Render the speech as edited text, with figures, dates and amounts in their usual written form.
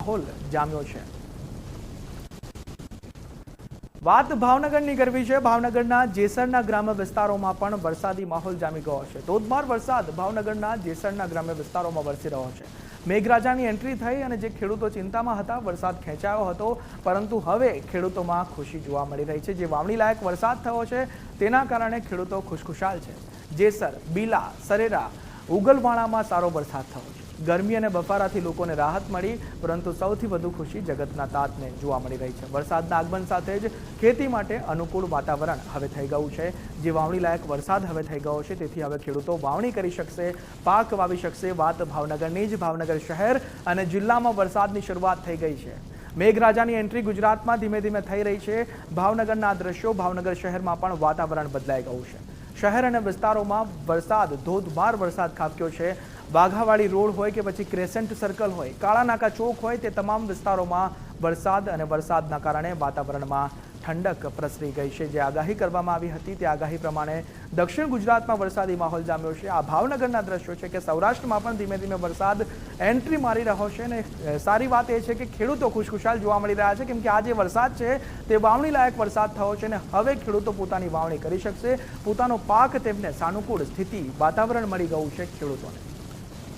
માહોલ જામ્યો છે। વાત ભાવનગરની કરવી છે। ભાવનગરના જેસરના ગ્રામ્ય વિસ્તારોમાં પણ વરસાદી માહોલ જામી ગયો છે। ધોધમાર વરસાદ ભાવનગરના જેસરના ગ્રામ્ય વિસ્તારોમાં વરસી રહ્યો છે। મેઘરાજાની એન્ટ્રી થઈ અને જે ખેડૂતો ચિંતામાં હતા, વરસાદ ખેંચાયો હતો, પરંતુ હવે ખેડૂતોમાં ખુશી જોવા મળી રહી છે। જે વાવણી લાયક વરસાદ થયો છે તેના કારણે ખેડૂતો ખુશખુશાલ છે। જેસર, બીલા, સરેરા, ઉગલવાણામાં સારો વરસાદ થયો છે। ગરમી અને બફારાથી લોકોને રાહત મળી, પરંતુ સૌથી વધુ ખુશી જગતના તાતને જોવા મળી રહી છે। વરસાદના આગમન સાથે જ ખેતી માટે અનુકૂળ વાતાવરણ હવે થઈ ગયું છે। જે વાવણી લાયક વરસાદ હવે થઈ ગયો છે, તેથી હવે ખેડૂતો વાવણી કરી શકશે, પાક વાવી શકશે। વાત ભાવનગરની જ। ભાવનગર શહેર અને જિલ્લામાં વરસાદની શરૂઆત થઈ ગઈ છે। મેઘરાજાની એન્ટ્રી ગુજરાતમાં ધીમે ધીમે થઈ રહી છે। ભાવનગરના દ્રશ્યો, ભાવનગર શહેરમાં પણ વાતાવરણ બદલાઈ ગયું છે। શહેર અને વિસ્તારોમાં વરસાદ, ધોધમાર વરસાદ ખાબક્યો છે। વાઘાવાડી રોડ હોય કે પછી ક્રેસન્ટ સર્કલ હોય, કાળા નાકા ચોક હોય, તે તમામ વિસ્તારોમાં વરસાદ અને વરસાદના કારણે વાતાવરણમાં ઠંડક પ્રસરી ગઈ છે। જે આગાહી કરવામાં આવી હતી તે આગાહી પ્રમાણે દક્ષિણ ગુજરાતમાં વરસાદી માહોલ જામ્યો છે। આ ભાવનગરના દ્રશ્યો છે કે સૌરાષ્ટ્રમાં પણ ધીમે ધીમે વરસાદ એન્ટ્રી મારી રહ્યો છે અને સારી વાત એ છે કે ખેડૂતો ખુશખુશાલ જોવા મળી રહ્યા છે, કેમ કે આ જે વરસાદ છે તે વાવણી લાયક વરસાદ થયો છે અને હવે ખેડૂતો પોતાની વાવણી કરી શકશે। પોતાનો પાક તેમને સાનુકૂળ સ્થિતિ, વાતાવરણ મળી ગયું છે ખેડૂતોને।